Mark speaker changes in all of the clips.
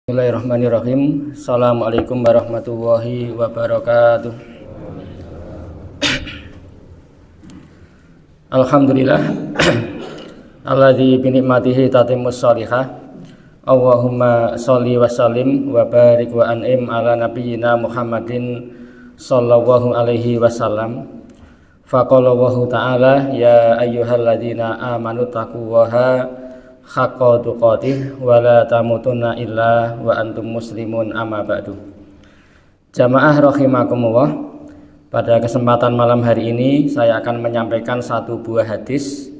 Speaker 1: Bismillahirrahmanirrahim. Assalamualaikum warahmatullahi wabarakatuh. Alhamdulillah alladzi bi ni'matihi tatimmus shalihah. Allahumma sholli wa sallim wa barik wa an'im ala nabiyyina Muhammadin sallallahu alaihi wasallam. Faqala Allahu ta'ala ya ayyuhalladzina amanu taqullaha haqqa tuqatih wa la tamutunna illa wa antum muslimun amma ba'du. Jamaah rahimakumullah, pada kesempatan malam hari ini saya akan menyampaikan satu buah hadis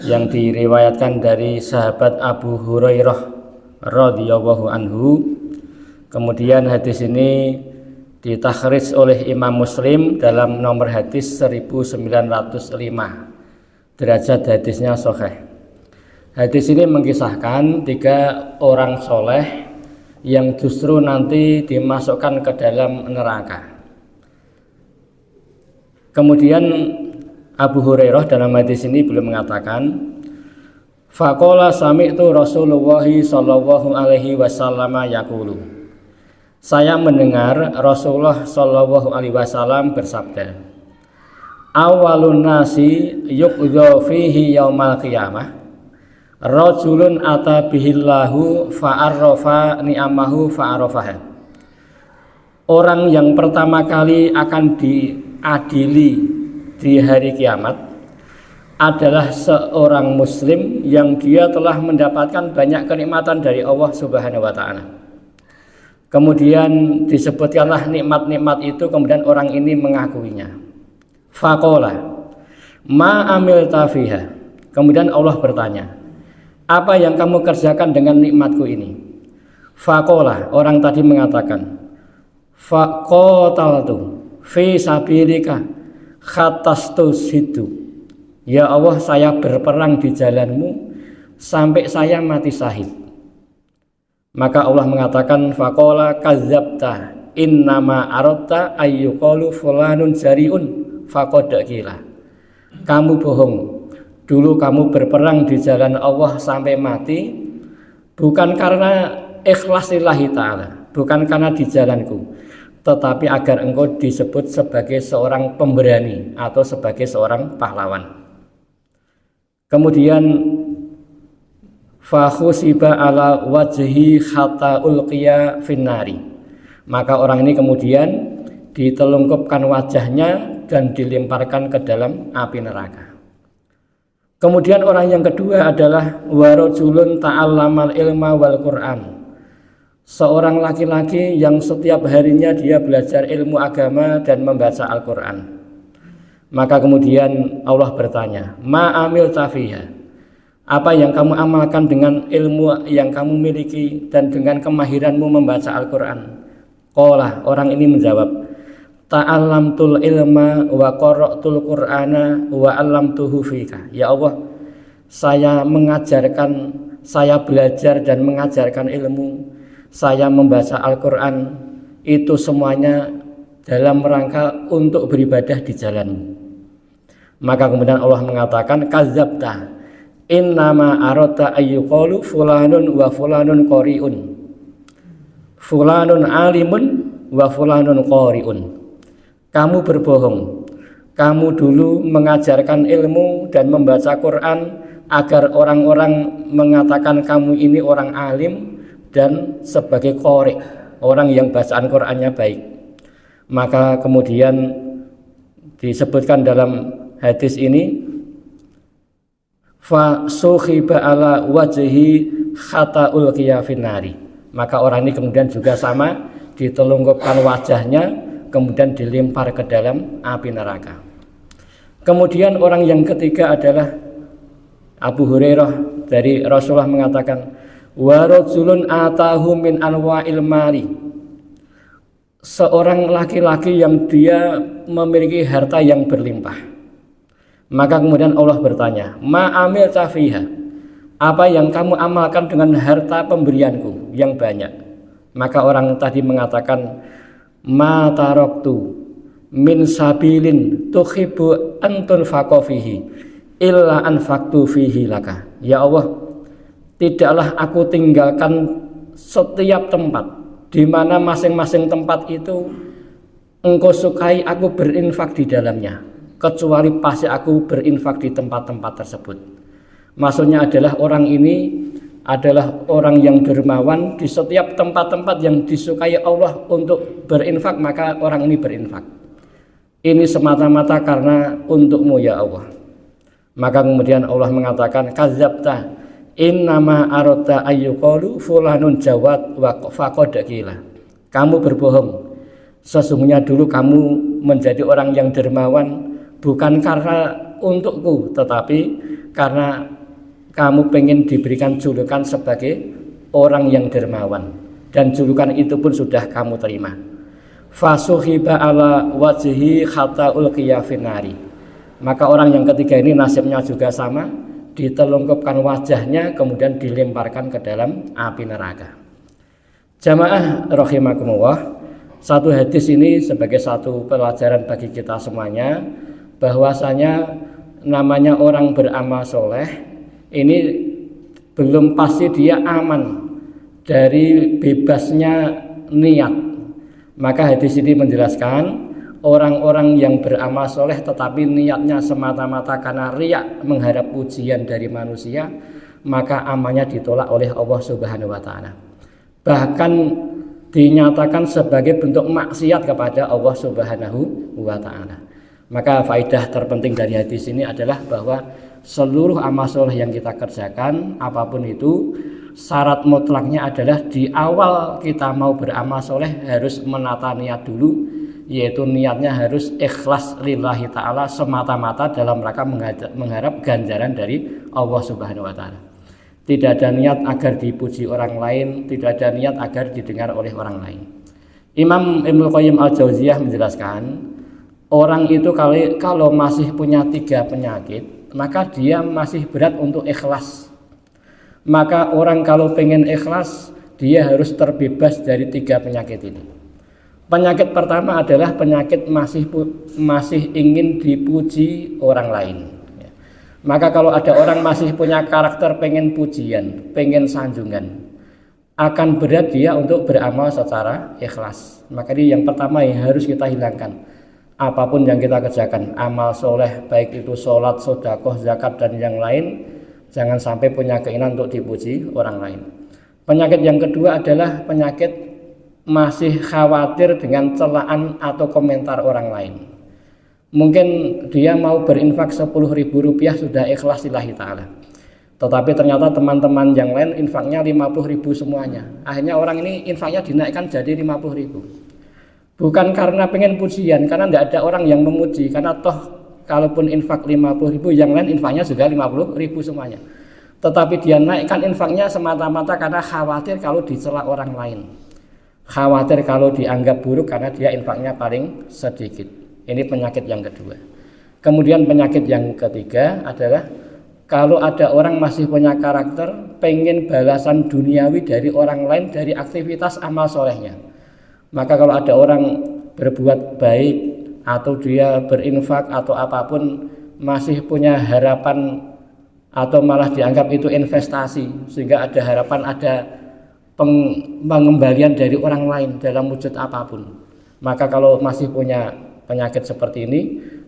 Speaker 1: yang diriwayatkan dari sahabat Abu Hurairah radhiyallahu anhu. Kemudian hadis ini ditakhrij oleh Imam Muslim dalam nomor hadis 1905. Derajat hadisnya sahih. Hadis ini mengisahkan 3 orang soleh yang justru nanti dimasukkan ke dalam neraka. Kemudian Abu Hurairah dalam hadis ini beliau mengatakan, faqala sami'tu Rasulullah sallallahu alaihi wasallam yaqulu. Saya mendengar Rasulullah sallallahu alaihi wasallam bersabda, awalun nasi yuqdha fihi yaumal qiyamah rajulun ata bihillahu fa'arrafa ni'amahu fa'arrafaha. Orang yang pertama kali akan diadili di hari kiamat adalah seorang muslim yang dia telah mendapatkan banyak kenikmatan dari Allah Subhanahu wa taala. Kemudian disebutkanlah nikmat-nikmat itu, kemudian orang ini mengakuinya. Faqala ma amilta fiha. Kemudian Allah bertanya, apa yang kamu kerjakan dengan nikmatku ini? Faqala, orang tadi mengatakan, faqataltu fi sabilika khatastu situ. Ya Allah, saya berperang di jalanmu sampai saya mati syahid. Maka Allah mengatakan, faqala kadzabta innama aradta ayyuqalu fulanun jariun faqad qila. Kamu bohong. Dulu kamu berperang di jalan Allah sampai mati bukan karena ikhlas lillahi ta'ala, bukan karena di jalanku, tetapi agar engkau disebut sebagai seorang pemberani atau sebagai seorang pahlawan. Kemudian fakhusiba ala wajhi hatta ulqiya finnari. Maka orang ini kemudian ditelungkupkan wajahnya dan dilemparkan ke dalam api neraka. Kemudian orang yang kedua adalah warajulun ta'allamal ilma wal Qur'an. Seorang laki-laki yang setiap harinya dia belajar ilmu agama dan membaca Al-Qur'an. Maka kemudian Allah bertanya, ma amil tafiha. Apa yang kamu amalkan dengan ilmu yang kamu miliki dan dengan kemahiranmu membaca Al-Qur'an? Qala, orang ini menjawab, ta'allamtul ilma wa qara'tul qur'ana wa 'allamtuhu fika. Ya Allah, saya mengajarkan, saya belajar dan mengajarkan ilmu, saya membaca Al-Qur'an, itu semuanya dalam rangka untuk beribadah di jalanmu. Maka kemudian Allah mengatakan, kadzabta innama aradta ayyuqalu fulanun wa fulanun qari'un fulanun alimun wa fulanun qari'un. Kamu berbohong. Kamu dulu mengajarkan ilmu dan membaca Quran agar orang-orang mengatakan kamu ini orang alim dan sebagai qari, orang yang bacaan Qurannya baik. Maka kemudian disebutkan dalam hadis ini, fa sukhiba ala wajhi khataul qiyafinari. Maka orang ini kemudian juga sama, ditelungkupkan wajahnya, kemudian dilempar ke dalam api neraka. Kemudian orang yang ketiga adalah Abu Hurairah dari Rasulullah mengatakan, wa rajulun atahu min anwa'il mali. Seorang laki-laki yang dia memiliki harta yang berlimpah. Maka kemudian Allah bertanya, ma amil tafiha. Apa yang kamu amalkan dengan harta pemberianku yang banyak? Maka orang tadi mengatakan, ma taraktu min sabilin tuhibbu an tunfaqa fihi illa anfaqtu fihi laka. Ya Allah, tidaklah aku tinggalkan setiap tempat, di mana masing-masing tempat itu engkau sukai aku berinfak di dalamnya, kecuali pasti aku berinfak di tempat-tempat tersebut. Maksudnya adalah orang ini adalah orang yang dermawan, di setiap tempat-tempat yang disukai Allah untuk berinfak, maka orang ini berinfak. Ini semata-mata karena untukmu ya Allah. Maka kemudian Allah mengatakan, kadzabta innama aradta ayyuqalu fulanun jawad wa faqad qila. Kamu berbohong. Sesungguhnya dulu kamu menjadi orang yang dermawan bukan karena untukku, tetapi karena kamu pengen diberikan julukan sebagai orang yang dermawan, dan julukan itu pun sudah kamu terima. Fasuhiba ala wajhi hatta ulqiya finari. Maka orang yang ketiga ini nasibnya juga sama, ditelungkupkan wajahnya kemudian dilemparkan ke dalam api neraka. Jamaah rahimakumullah, satu hadis ini sebagai satu pelajaran bagi kita semuanya, bahwasanya namanya orang beramal soleh ini belum pasti dia aman dari bebasnya niat. Maka hadis ini menjelaskan orang-orang yang beramal soleh tetapi niatnya semata-mata karena riya, mengharap pujian dari manusia, maka amalnya ditolak oleh Allah Subhanahu wa taala. Bahkan dinyatakan sebagai bentuk maksiat kepada Allah Subhanahu wa taala. Maka faedah terpenting dari hadis ini adalah bahwa seluruh amal soleh yang kita kerjakan, apapun itu, syarat mutlaknya adalah di awal kita mau beramal soleh harus menata niat dulu, yaitu niatnya harus ikhlas lillahi ta'ala, semata-mata dalam rangka mengharap ganjaran dari Allah Subhanahu wa ta'ala. Tidak ada niat agar dipuji orang lain, tidak ada niat agar didengar oleh orang lain. Imam Ibnu Qayyim al-Jauziyah menjelaskan, orang itu kalau masih punya 3 penyakit, maka dia masih berat untuk ikhlas. Maka orang kalau pengen ikhlas, dia harus terbebas dari 3 penyakit ini. Penyakit pertama adalah penyakit masih ingin dipuji orang lain. Maka kalau ada orang masih punya karakter pengen pujian, pengen sanjungan, akan berat dia untuk beramal secara ikhlas. Maka ini yang pertama yang harus kita hilangkan. Apapun yang kita kerjakan, amal soleh, baik itu sholat, sedekah, zakat, dan yang lain, jangan sampai punya keinginan untuk dipuji orang lain. Penyakit yang kedua adalah penyakit masih khawatir dengan celaan atau komentar orang lain. Mungkin dia mau berinfak 10.000 rupiah sudah ikhlas lillahi ta'ala, tetapi ternyata teman-teman yang lain infaknya 50.000 semuanya. Akhirnya orang ini infaknya dinaikkan jadi 50.000. Bukan karena pengen pujian, karena tidak ada orang yang memuji, karena toh kalaupun infak 50.000, yang lain infaknya juga 50.000 semuanya. Tetapi dia naikkan infaknya semata-mata karena khawatir kalau dicela orang lain, khawatir kalau dianggap buruk karena dia infaknya paling sedikit. Ini penyakit yang kedua. Kemudian penyakit yang ketiga adalah kalau ada orang masih punya karakter pengen balasan duniawi dari orang lain dari aktivitas amal solehnya. Maka kalau ada orang berbuat baik atau dia berinfak atau apapun, masih punya harapan atau malah dianggap itu investasi, sehingga ada harapan ada pengembalian dari orang lain dalam wujud apapun. Maka kalau masih punya penyakit seperti ini,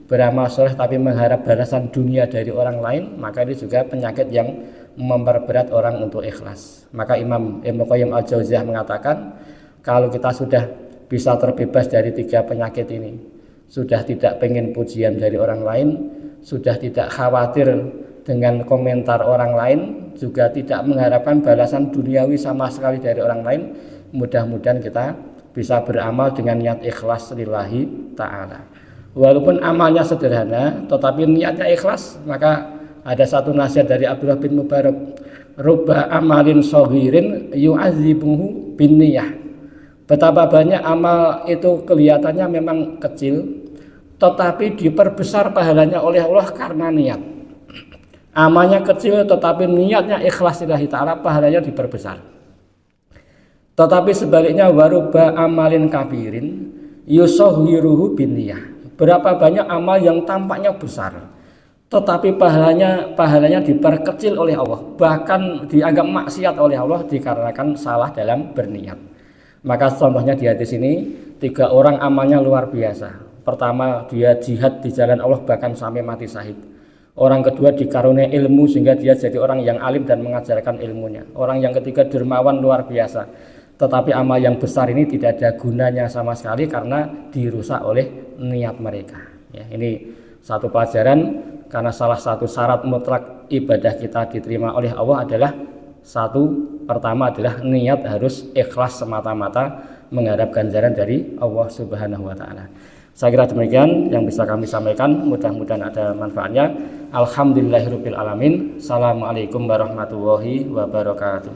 Speaker 1: beramal soleh tapi mengharap balasan dunia dari orang lain, maka ini juga penyakit yang memperberat orang untuk ikhlas. Maka Imam Ibnu Qayyim al-Jauziyah mengatakan, kalau kita sudah bisa terbebas dari 3 penyakit ini, sudah tidak pengen pujian dari orang lain, sudah tidak khawatir dengan komentar orang lain, juga tidak mengharapkan balasan duniawi sama sekali dari orang lain, mudah-mudahan kita bisa beramal dengan niat ikhlas lillahi ta'ala. Walaupun amalnya sederhana, tetapi niatnya ikhlas, maka ada satu nasihat dari Abdullah bin Mubarak, rubba amalin shaghirin yu'adzibuhu bin niyah. Betapa banyak amal itu kelihatannya memang kecil, tetapi diperbesar pahalanya oleh Allah karena niat. Amalnya kecil tetapi niatnya ikhlas lillahi ta'ala, pahalanya diperbesar. Tetapi sebaliknya waruba amalin kabirin yusahhiruhu bin niyah. Berapa banyak amal yang tampaknya besar, tetapi pahalanya diperkecil oleh Allah, bahkan dianggap maksiat oleh Allah dikarenakan salah dalam berniat. Maka contohnya di hadis ini 3 orang amalnya luar biasa. Pertama, dia jihad di jalan Allah bahkan sampai mati syahid. Orang kedua dikaruniai ilmu sehingga dia jadi orang yang alim dan mengajarkan ilmunya. Orang yang ketiga dermawan luar biasa. Tetapi amal yang besar ini tidak ada gunanya sama sekali karena dirusak oleh niat mereka. Ya, ini satu pelajaran, karena salah satu syarat mutlak ibadah kita diterima oleh Allah adalah pertama adalah niat harus ikhlas semata-mata mengharap ganjaran dari Allah Subhanahu wa taala. Saya kira demikian yang bisa kami sampaikan, mudah-mudahan ada manfaatnya. Alhamdulillahirabbil alamin. Assalamualaikum warahmatullahi wabarakatuh.